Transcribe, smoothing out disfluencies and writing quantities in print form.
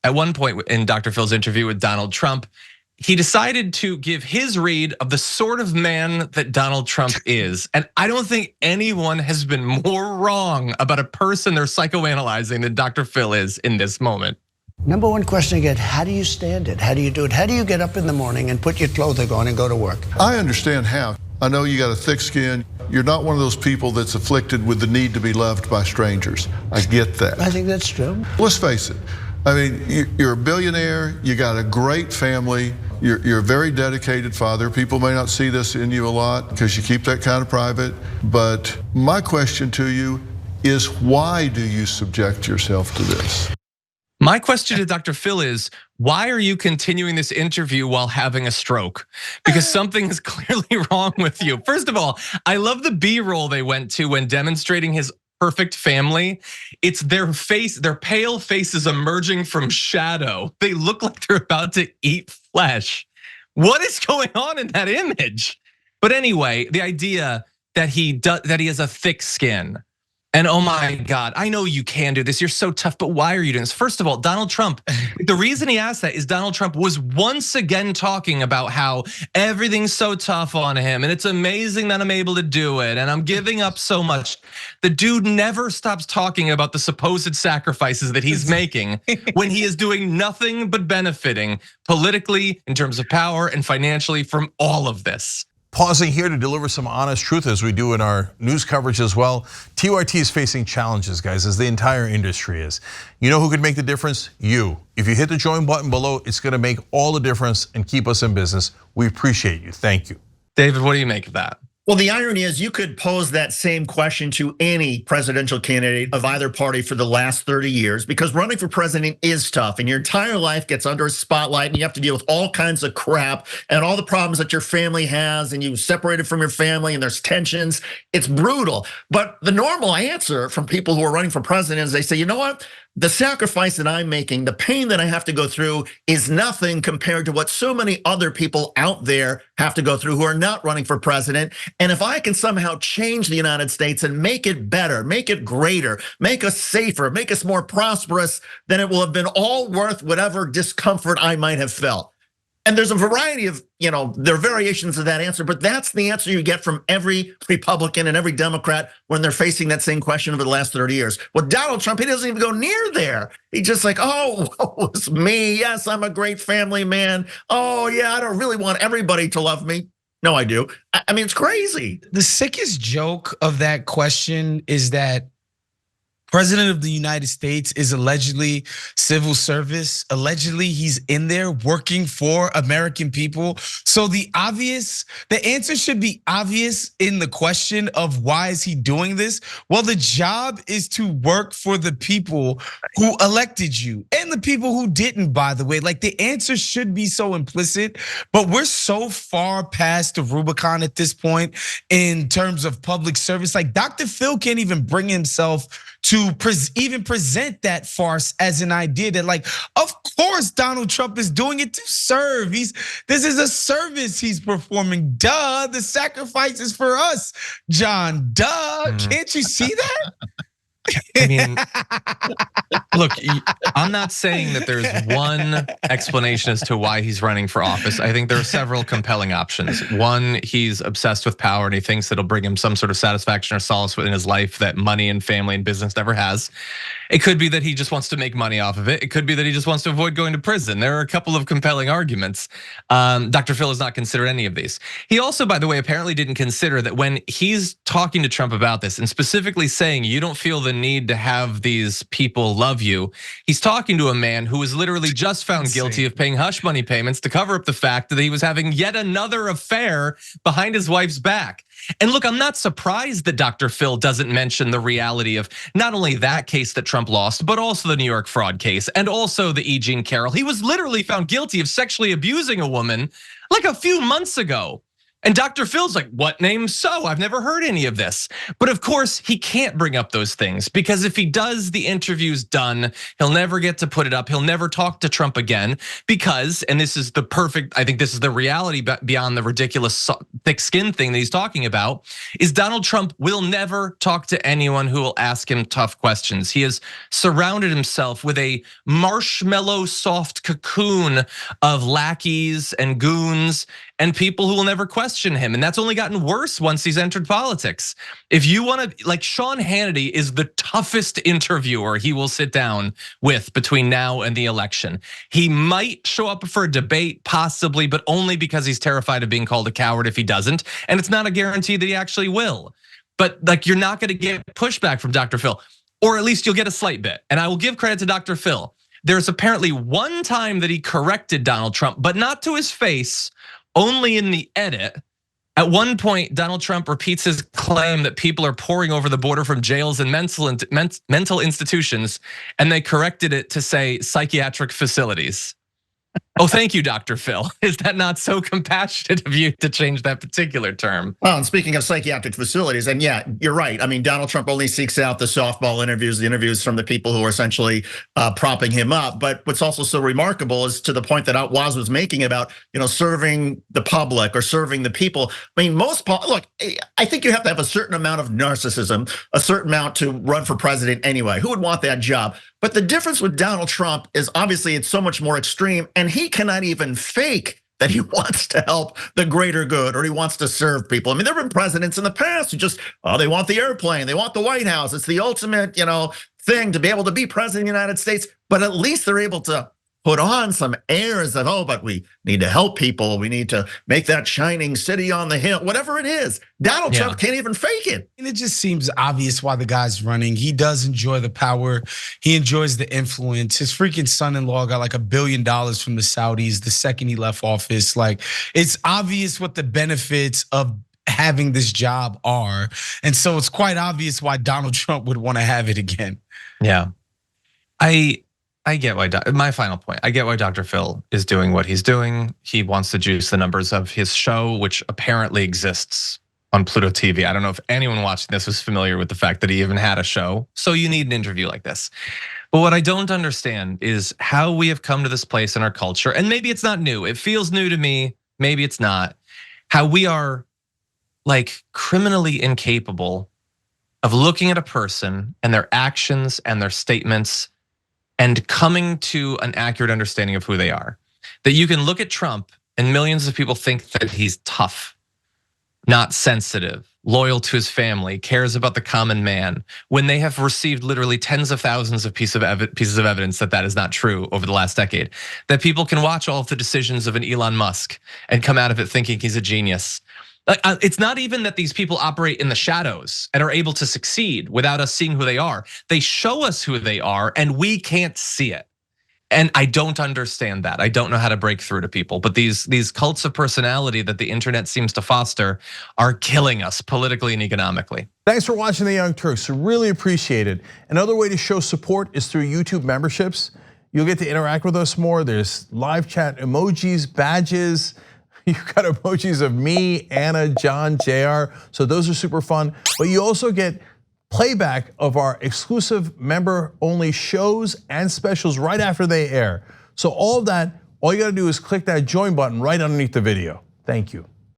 at one point in Dr. Phil's interview with Donald Trump, he decided to give his read of the sort of man that Donald Trump is. And I don't think anyone has been more wrong about a person they're psychoanalyzing than Dr. Phil is in this moment. Number one question I get, how do you stand it? How do you do it? How do you get up in the morning and put your clothing on and go to work? I understand how. I know you got a thick skin. You're not one of those people that's afflicted with the need to be loved by strangers. I get that. I think that's true. Let's face it. I mean, you're a billionaire. You got a great family. You're a very dedicated father. People may not see this in you a lot because you keep that kind of private. But my question to you is, why do you subject yourself to this? My question to Dr. Phil is, why are you continuing this interview while having a stroke? Because something is clearly wrong with you. First of all, I love the B-roll they went to when demonstrating his perfect family. It's their face, their pale faces emerging from shadow. They look like they're about to eat flesh. What is going on in that image? But anyway, the idea that he has a thick skin. And oh my God, I know you can do this. You're so tough, but why are you doing this? First of all, Donald Trump, the reason he asked that is Donald Trump was once again talking about how everything's so tough on him and it's amazing that I'm able to do it and I'm giving up so much. The dude never stops talking about the supposed sacrifices that he's making when he is doing nothing but benefiting politically in terms of power and financially from all of this. Pausing here to deliver some honest truth as we do in our news coverage as well. TYT is facing challenges, guys, as the entire industry is. You know who could make the difference? You. If you hit the join button below, it's gonna make all the difference and keep us in business. We appreciate you, thank you. David, what do you make of that? Well, the irony is you could pose that same question to any presidential candidate of either party for the last 30 years, because running for president is tough and your entire life gets under a spotlight and you have to deal with all kinds of crap and all the problems that your family has and you separated from your family and there's tensions. It's brutal. But the normal answer from people who are running for president is they say, you know what? The sacrifice that I'm making, the pain that I have to go through is nothing compared to what so many other people out there have to go through who are not running for president. And if I can somehow change the United States and make it better, make it greater, make us safer, make us more prosperous, then it will have been all worth whatever discomfort I might have felt. And there's a variety of, there are variations of that answer, but that's the answer you get from every Republican and every Democrat when they're facing that same question over the last 30 years. Well, Donald Trump, he doesn't even go near there. He's just like, oh, it's me. Yes, I'm a great family man. Oh yeah, I don't really want everybody to love me. No, I do. I mean, it's crazy. The sickest joke of that question is that President of the United States is allegedly civil service. Allegedly, he's in there working for American people. So the answer should be obvious in the question of why is he doing this? Well, the job is to work for the people who elected you and the people who didn't, by the way. Like the answer should be so implicit, but we're so far past the Rubicon at this point in terms of public service. Like Dr. Phil can't even bring himself to even present that farce as an idea that like, of course Donald Trump is doing it to serve. This is a service he's performing. Duh, the sacrifice is for us, John. Duh, can't you see that? I mean, look, I'm not saying that there's one explanation as to why he's running for office. I think there are several compelling options. One, he's obsessed with power and he thinks it'll bring him some sort of satisfaction or solace in his life that money and family and business never has. It could be that he just wants to make money off of it. It could be that he just wants to avoid going to prison. There are a couple of compelling arguments. Dr. Phil has not considered any of these. He also, by the way, apparently didn't consider that when he's talking to Trump about this and specifically saying you don't feel the need to have these people love you, he's talking to a man who was literally just found guilty of paying hush money payments to cover up the fact that he was having yet another affair behind his wife's back. And look, I'm not surprised that Dr. Phil doesn't mention the reality of not only that case that Trump lost, but also the New York fraud case and also the E. Jean Carroll. He was literally found guilty of sexually abusing a woman like a few months ago. And Dr. Phil's like, what name so? I've never heard any of this. But of course, he can't bring up those things because if he does, the interview's done. He'll never get to put it up. He'll never talk to Trump again because, and this is the perfect, I think this is the reality beyond the ridiculous thick skin thing that he's talking about, is Donald Trump will never talk to anyone who will ask him tough questions. He has surrounded himself with a marshmallow soft cocoon of lackeys and goons and people who will never question him. And that's only gotten worse once he's entered politics. If you want to, like Sean Hannity is the toughest interviewer he will sit down with between now and the election. He might show up for a debate, possibly, but only because he's terrified of being called a coward if he doesn't. And it's not a guarantee that he actually will. But like, you're not gonna get pushback from Dr. Phil, or at least you'll get a slight bit. And I will give credit to Dr. Phil. There's apparently one time that he corrected Donald Trump, but not to his face, only in the edit. At one point, Donald Trump repeats his claim that people are pouring over the border from jails and mental institutions, and they corrected it to say psychiatric facilities. Oh, thank you, Dr. Phil. Is that not so compassionate of you to change that particular term? Well, and speaking of psychiatric facilities, and yeah, you're right. I mean, Donald Trump only seeks out the softball interviews, the interviews from the people who are essentially propping him up. But what's also so remarkable is to the point that Outwaz was making about, serving the public or serving the people. I mean, look, I think you have to have a certain amount of narcissism, a certain amount to run for president anyway. Who would want that job? But the difference with Donald Trump is obviously it's so much more extreme, and he cannot even fake that he wants to help the greater good or he wants to serve people. I mean, there have been presidents in the past who just, they want the airplane, they want the White House. It's the ultimate, thing to be able to be president of the United States, but at least they're able to put on some airs of, but we need to help people. We need to make that shining city on the hill, whatever it is. Donald Trump can't even fake it. And it just seems obvious why the guy's running. He does enjoy the power. He enjoys the influence. His freaking son-in-law got like $1 billion from the Saudis the second he left office. Like, it's obvious what the benefits of having this job are. And so it's quite obvious why Donald Trump would want to have it again. Yeah, I get why, my final point, I get why Dr. Phil is doing what he's doing. He wants to juice the numbers of his show, which apparently exists on Pluto TV. I don't know if anyone watching this was familiar with the fact that he even had a show. So you need an interview like this. But what I don't understand is how we have come to this place in our culture, and maybe it's not new. It feels new to me, maybe it's not. How we are like criminally incapable of looking at a person and their actions and their statements and coming to an accurate understanding of who they are. That you can look at Trump and millions of people think that he's tough, not sensitive, loyal to his family, cares about the common man, when they have received literally tens of thousands of pieces of evidence that that is not true over the last decade. That people can watch all of the decisions of an Elon Musk and come out of it thinking he's a genius. It's not even that these people operate in the shadows and are able to succeed without us seeing who they are. They show us who they are and we can't see it. And I don't understand that. I don't know how to break through to people, but these cults of personality that the internet seems to foster are killing us politically and economically. Thanks for watching The Young Turks, really appreciate it. Another way to show support is through YouTube memberships. You'll get to interact with us more. There's live chat emojis, badges. You've got emojis of me, Anna, John, JR. So those are super fun. But you also get playback of our exclusive member-only shows and specials right after they air. So all of that, all you gotta do is click that join button right underneath the video. Thank you.